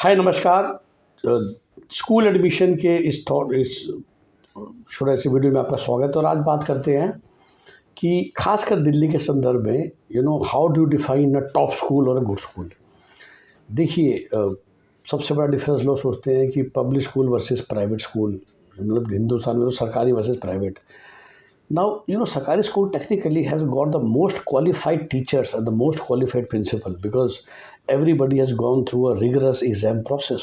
हाय नमस्कार। School admission के इस छोटे ऐसे वीडियो में आपका स्वागत है। और आज बात करते हैं कि खासकर दिल्ली के संदर्भ में how do define a top school और अ गुड स्कूल। देखिए, सबसे बड़ा डिफरेंस लोग सोचते हैं कि public school versus private school, मतलब हिंदुस्तान में तो सरकारी वर्सेस प्राइवेट। नाउ सरकारी school technically has got the most qualified teachers and the most qualified principal because everybody has gone through a rigorous exam process.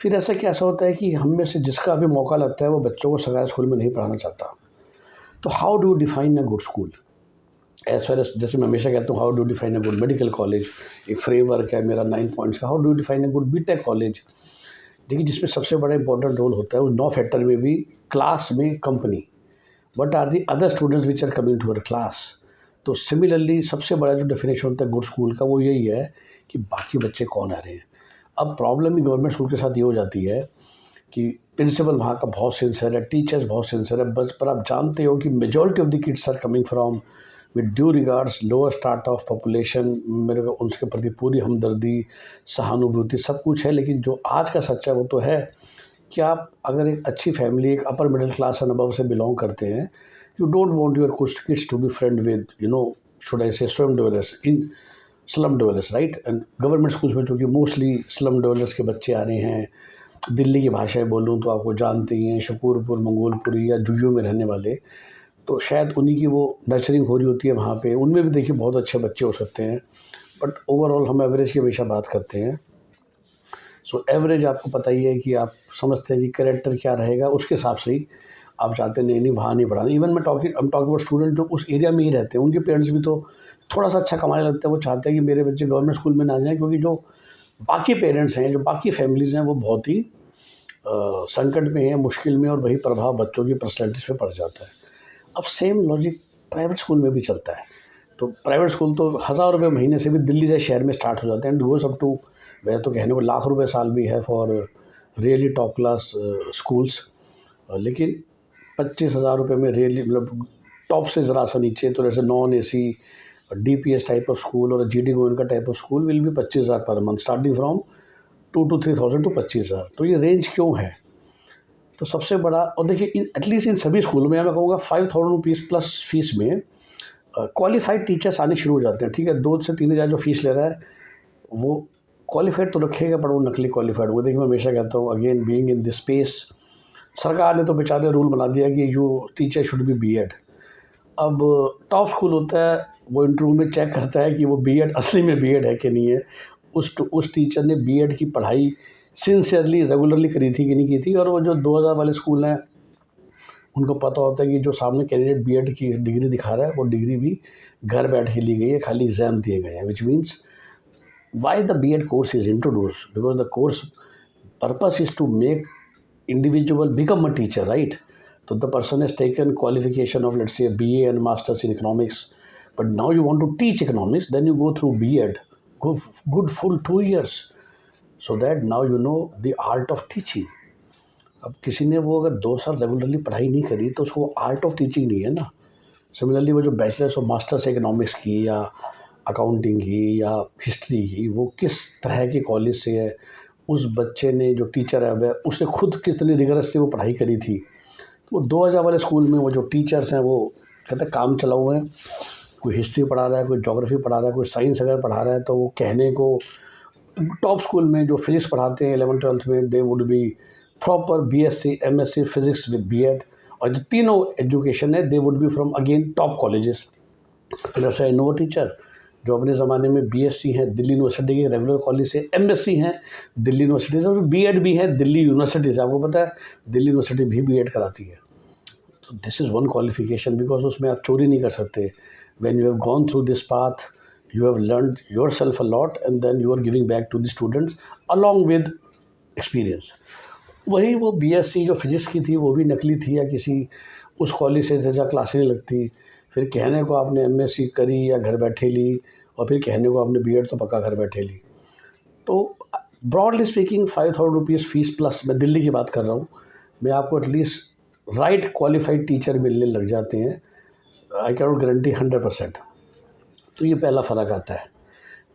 फिर ऐसा कैसा होता है कि हम में से जिसका अभी मौका लगता है वो बच्चों को सरकारी स्कूल में नहीं पढ़ाना चाहता। तो how do define a good school? As far as, जैसे मैं हमेशा कहता हूँ, how do define a good medical college, एक फ्रेमवर्क है मेरा 9 पॉइंट्स का। How do define a good BTech college? देखिए, जिसमें सबसे बड़ा इंपॉर्टेंट रोल होता है वो 9 फैक्टर में भी क्लास में company, what are the other students which are coming to our class. तो सिमिलरली सबसे बड़ा जो डेफिनेशन होता है गुड स्कूल का वो यही है कि बाकी बच्चे कौन आ रहे हैं। अब प्रॉब्लम ही गवर्नमेंट स्कूल के साथ ये हो जाती है कि प्रिंसिपल वहाँ का बहुत सिंसियर है, टीचर्स बहुत सिंसियर है, बस पर आप जानते हो कि majority of the kids are coming from with due regards lower start of population. मेरे को उनके प्रति पूरी हमदर्दी, सहानुभूति सब कुछ है, लेकिन जो आज का सच्चा वो तो है कि आप अगर एक अच्छी फैमिली, एक upper middle class and above से बिलोंग करते हैं, you don't want your kids to be friend with should I say slum developers in slum developers, right. And government schools में चूँकि मोस्टली स्लम डेवलपर्स के बच्चे आ रहे हैं, दिल्ली की भाषाएं बोलूँ तो आपको जानते ही हैं, शकूरपुर, मंगोलपुरी या जुयू में रहने वाले, तो शायद उन्हीं की वो नर्सरिंग हो रही होती है वहाँ पे। उनमें भी देखिए बहुत अच्छे बच्चे हो सकते हैं, बट ओवरऑल हम एवरेज की हमेशा बात करते हैं। सो एवरेज आपको पता ही है कि आप समझते हैं कि कैरेक्टर क्या रहेगा, उसके हिसाब से ही आप चाहते हैं नहीं वहाँ नहीं पढ़ाना। इवन मैं टॉकिंग अबाउट स्टूडेंट जो उस एरिया में ही रहते हैं, उनके पेरेंट्स भी तो थोड़ा सा अच्छा कमाने लगता है, वो चाहते हैं कि मेरे बच्चे गवर्नमेंट स्कूल में ना जाएं, क्योंकि जो बाकी पेरेंट्स हैं, जो बाकी फैमिलीज़ हैं, वो बहुत ही संकट में हैं, मुश्किल में, और वही प्रभाव बच्चों की पर्सनैलिटीज़ पे पड़ जाता है। अब सेम लॉजिक प्राइवेट स्कूल में भी चलता है। तो प्राइवेट स्कूल तो 1000 रुपये महीने से भी दिल्ली जैसे शहर में स्टार्ट हो जाते हैं, एंड गोज़ अप टू, वैसे तो कहने को लाख रुपए साल भी है for really top class schools, लेकिन 25,000 रुपये में रियली, मतलब टॉप से ज़रा सा नीचे, तो जैसे non AC DPS type of school और जीडी गोविंद का टाइप ऑफ स्कूल विल भी 25,000 per month, starting from 2 to 3,000 to 25,000। तो ये रेंज क्यों है? तो सबसे बड़ा, और देखिए एटलीस्ट इन सभी स्कूलों में मैं कहूँगा 5,000 रुपीज़ प्लस फीस में क्वालिफाइड टीचर्स आने शुरू हो जाते हैं। ठीक है, 2 से 3 हज़ार जो फीस ले रहा है वो क्वालिफाइड तो रखेगा, पर वो नकली क्वालिफाइड होगा। देखिए, मैं हमेशा कहता हूँ, again being in this space, सरकार ने तो बेचारे रूल बना दिया कि जो टीचर शुड बी बीएड। अब टॉप स्कूल होता है, वो इंटरव्यू में चेक करता है कि वो बीएड असली में बीएड है कि नहीं है, उस टीचर ने बीएड की पढ़ाई सिंसियरली रेगुलरली करी थी कि नहीं की थी। और वो जो 2000 वाले स्कूल हैं, उनको पता होता है कि जो सामने कैंडिडेट बीएड की डिग्री दिखा रहा है वो डिग्री भी घर बैठ के ली गई है, खाली एग्ज़ाम दिए गए हैं, which means why the B.Ed course is introduced, because the course purpose is to make individual become a teacher, right? So the person has taken qualification of, let's say, a BA and masters in economics, but now you want to teach economics, then you go through B.Ed, good full 2 years, so that now you know the art of teaching. अब किसी ने वो अगर 2 साल regularly पढ़ाई नहीं करी तो उसको आर्ट ऑफ टीचिंग नहीं है ना। सिमिलरली वो जो बैचलर्स और मास्टर्स इकोनॉमिक्स की या अकाउंटिंग की या हिस्ट्री की, वो किस तरह के कॉलेज से है, उस बच्चे ने, जो टीचर है वह, उसने खुद कितनी रिगरस से वो पढ़ाई करी थी। तो वो 2000 वाले स्कूल में वो जो टीचर्स हैं वो कहते हैं काम चला हुआ है, कोई हिस्ट्री पढ़ा रहा है, कोई ज्योग्राफी पढ़ा रहा है, कोई साइंस अगर पढ़ा रहा है, तो वो कहने को टॉप स्कूल में जो फिजिक्स पढ़ाते हैं 11th-12th में, they would be proper BSc MSc physics with BEd, और जो तीनों एजुकेशन है they would be from again top colleges. जैसे आई नो टीचर जो अपने ज़माने में बीएससी हैं दिल्ली यूनिवर्सिटी के रेगुलर कॉलेज से, एमएससी हैं दिल्ली यूनिवर्सिटी से, और बीएड भी है दिल्ली यूनिवर्सिटी से। आपको पता है दिल्ली यूनिवर्सिटी भी बीएड कराती है। तो this is one qualification, because उसमें आप चोरी नहीं कर सकते। When you have gone through this path, you have learned yourself a lot, and then you are giving back to the students along with experience. वही वो BSc जो physics की थी वो भी नकली थी, या किसी उस कॉलेज से जहाँ क्लासें नहीं लगती, फिर कहने को आपने एमएससी करी या घर बैठे ली, और फिर कहने को आपने बीएड तो पक्का घर बैठे ली। तो broadly speaking 5,000 rupees fees plus, मैं दिल्ली की बात कर रहा हूँ, मैं आपको एटलीस्ट राइट क्वालिफाइड टीचर मिलने लग जाते हैं, आई कैन नॉट गारंटी 100%। तो ये पहला फ़र्क आता है।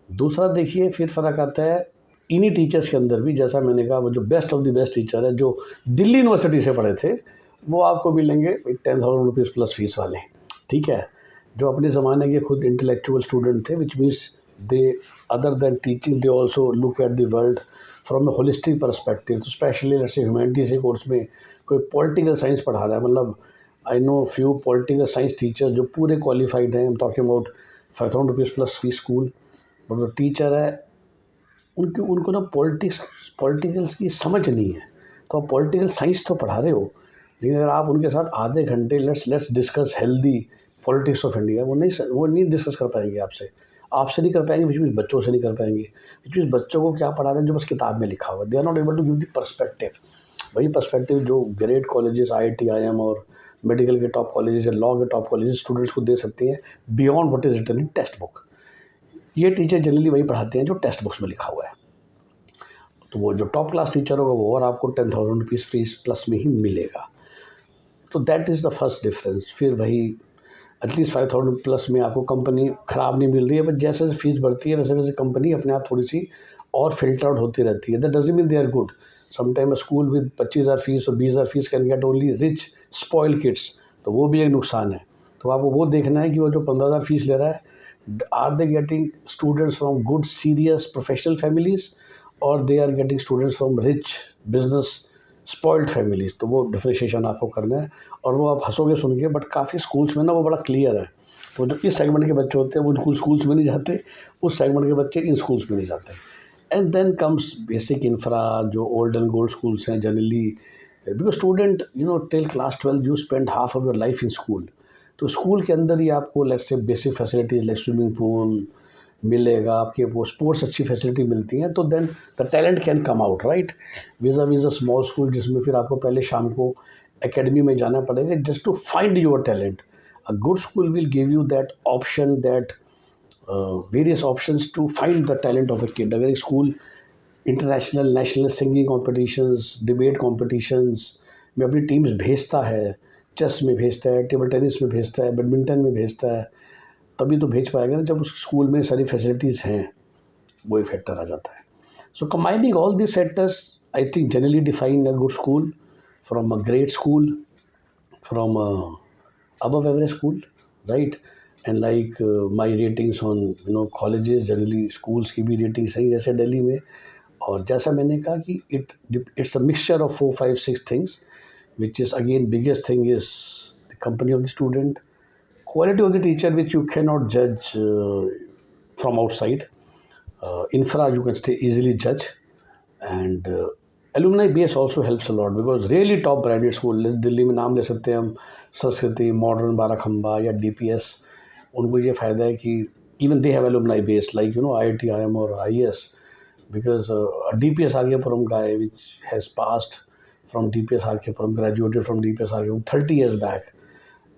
दूसरा देखिए, फिर फ़र्क आता है इन्हीं टीचर्स के अंदर भी, जैसा मैंने कहा, वो जो best of the best teacher है जो दिल्ली यूनिवर्सिटी से पढ़े थे, वो आपको मिलेंगे 10,000 रुपीज़ प्लस फीस वाले, ठीक है, जो अपने ज़माने के खुद इंटेलेक्चुअल स्टूडेंट थे, which means they other than teaching they also look at the world from A holistic perspective. तो स्पेशली जैसे ह्यूमैनिटीज़ के कोर्स में कोई पॉलिटिकल साइंस पढ़ा रहा है, मतलब I know few political science teacher जो पूरे क्वालिफाइड हैं, I am talking about 5,000 rupees plus fees school, but जो टीचर है उनको ना पॉलिटिकल्स की समझ नहीं है। तो आप पॉलिटिकल साइंस तो पढ़ा रहे हो, लेकिन अगर आप उनके साथ आधे घंटे let's discuss healthy politics of India, वो नहीं डिस्कस कर पाएंगे आपसे नहीं कर पाएंगे, विच बच्चों से नहीं कर पाएंगे। विच बच्चों को क्या पढ़ा रहे हैं जो बस किताब में लिखा हुआ, they are not able to give the perspective. वही पर्सपेक्टिव जो ग्रेट कॉलेजेस IIT IIM और मेडिकल के टॉप कॉलेजेस या लॉ के टॉप कॉलेजेस स्टूडेंट्स को दे सकती हैं beyond what is written in textbook. ये टीचर जनरली वही पढ़ाते हैं जो टेक्स्ट बुक्स में लिखा हुआ है। तो वो जो टॉप क्लास टीचर होगा वो और आपको 10,000 रुपीज़ फीस प्लस में ही मिलेगा। तो that is the first difference. फिर वही एटलीस्ट 5,000 प्लस में आपको कंपनी ख़राब नहीं मिल रही है, बट जैसे जैसे फीस बढ़ती है वैसे वैसे कंपनी अपने आप थोड़ी सी और फिल्टर आउट होती रहती है। That doesn't mean they are good. Sometime school with 25,000 fees और 20,000 fees can get only rich spoil kids, तो वो भी एक नुकसान है। तो आपको वो देखना है कि वो जो 15,000 फीस ले रहा है, are they getting students from good serious professional families और they are getting students from rich business spoiled families. तो वो डिफ्रेंशिएशन आपको करना है, और वो आप हंसोगे सुन के, बट काफ़ी स्कूल्स में ना वो बड़ा क्लियर है। तो जो इस सेगमेंट के बच्चे होते हैं वो उन स्कूल्स में नहीं जाते, उस सेगमेंट के बच्चे इन स्कूल्स में नहीं जाते। And then comes basic infra, जो ओल्ड एंड गोल्ड स्कूल्स हैं generally, because student till class 12 you spend half of your life in school. तो स्कूल के अंदर ही आपको let's say basic facilities like swimming pool मिलेगा, आपके वो स्पोर्ट्स अच्छी फैसिलिटी मिलती हैं, तो then the talent can come out right. Vis a small school जिसमें फिर आपको पहले शाम को एकेडमी में जाना पड़ेगा just to find your talent. A good school will give you that option, that various options to find the talent of a kid. अगर एक school international national singing competitions, debate competitions में अपनी teams भेजता है, chess में भेजता है, table tennis में भेजता है, बैडमिंटन में भेजता है, तभी तो भेज पाएगा ना जब उस स्कूल में सारी फैसिलिटीज़ हैं। वो एक फैक्टर आ जाता है। So combining all this factors I think generally define a good school from a great school, from above average school, right? And like my ratings on colleges, generally schools की भी rating सही जैसे दिल्ली में। और जैसा मैंने कहा कि it's a mixture of 4, 5, 6 things, which is again biggest thing is the company of the student, quality of the teacher which you cannot judge from outside, infra you can stay easily judge, and alumni base also helps a lot because really top branded school Delhi में नाम ले सकते हैं हम, संस्कृति, modern, Barakhamba या DPS, उनको ये फ़ायदा है कि even they have alumni base like IIT IIM or IES, because a DPS RK guy which has passed from DPS RK graduated from DPS RK 30 years back,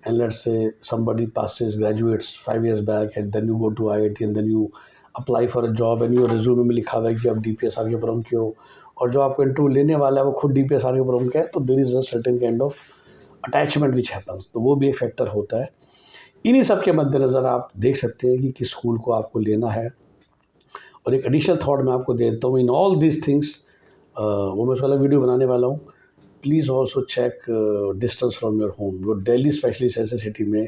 and let's say somebody graduates 5 years back, and then you go to IIT and then you apply for a job and your resume में लिखा हुआ है कि आप DPS RK के हो, और जो आपको इंटरव्यू लेने वाला है वो खुद DPS RK का है, तो there is a certain kind of attachment which happens. तो वो भी एक फैक्टर होता है। इन्हीं सब के मद्देनज़र आप देख सकते हैं कि किस स्कूल को आपको लेना है। और एक एडिशनल थॉट मैं आपको देता हूँ, इन ऑल दिस थिंग्स, वो मैं उसका अलग वीडियो बनाने वाला हूँ। Please also check distance from your home. वो दिल्ली स्पेशली ऐसे सिटी में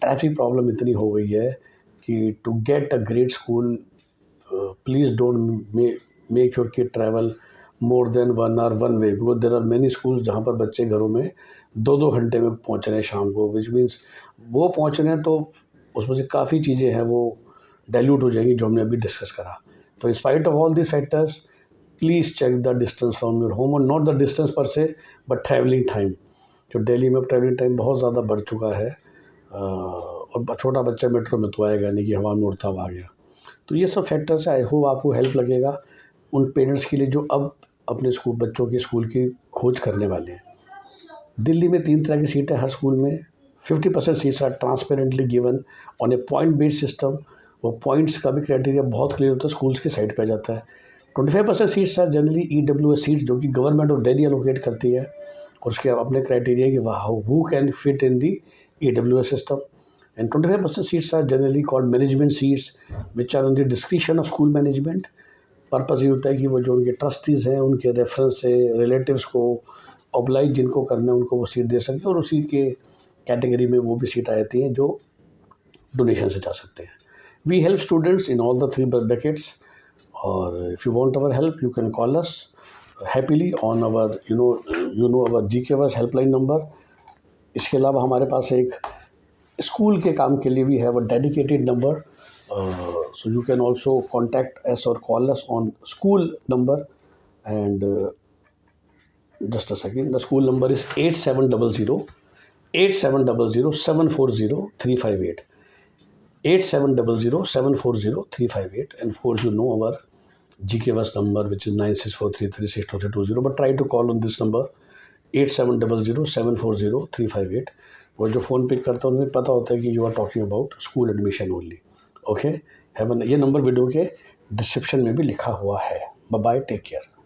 ट्रैफिक प्रॉब्लम इतनी हो गई है कि to get a great school please don't make your kid travel more than 1 hour one way, because there are many schools जहाँ पर बच्चे घरों में 2-2 घंटे में पहुँच रहे हैं शाम को, विच मीन्स वो पहुँच रहे हैं तो उसमें से काफ़ी चीज़ें हैं वो डाइल्यूट हो जाएंगी जो हमने अभी डिस्कस करा। तो in spite of all this factors, please check the distance from your home, और not the distance per se but travelling time. जो दिल्ली में ट्रैवलिंग टाइम बहुत ज़्यादा बढ़ चुका है, और छोटा बच्चा मेट्रो में तो आएगा नहीं कि हवा में उड़ता हुआ आ गया। तो ये सब फैक्टर्स है। आई होप आपको हेल्प लगेगा उन पेरेंट्स के लिए जो अब अपने बच्चों के स्कूल की खोज करने वाले हैं। दिल्ली में 3 तरह की सीटें हर स्कूल में। 50% seats are transparently given on a point based system. वो पॉइंट्स का भी क्राइटेरिया बहुत क्लियर होता है, स्कूल्स की साइड पे जाता है। 25% seats are generally EWS seats, जो कि गवर्नमेंट ऑफ दिल्ली एलोकेट करती है, और उसके अपने क्राइटेरिया कि who can fit in the EWS system. And 25% seats are generally called management seats which are on the discretion of school management, purpose ये होता है कि वो जो उनके ट्रस्टीज़ हैं उनके रेफरेंस से रिलेटिव्स को ऑब्लाइज जिनको करना है उनको वो सीट दे सकें, और उसी के कैटेगरी में वो भी सीट आ जाती हैं जो डोनेशन से जा सकते हैं. We help students in all the 3 buckets, और if you want our help you can call us happily on our our GKVers helpline number. इसके अलावा हमारे पास एक स्कूल के काम के लिए we have a dedicated number, so you can also contact us or call us on school number, and just a second, the school number is 8700 740 358, and of course you know our GKVers number, which is 9643362320, but try to call on this number 8700 740 358. वो जो phone pick करता है उन्हें पता होता है कि you are talking about school admission only. Okay, ये नंबर वीडियो के डिस्क्रिप्शन में भी लिखा हुआ है. Bye bye, take care.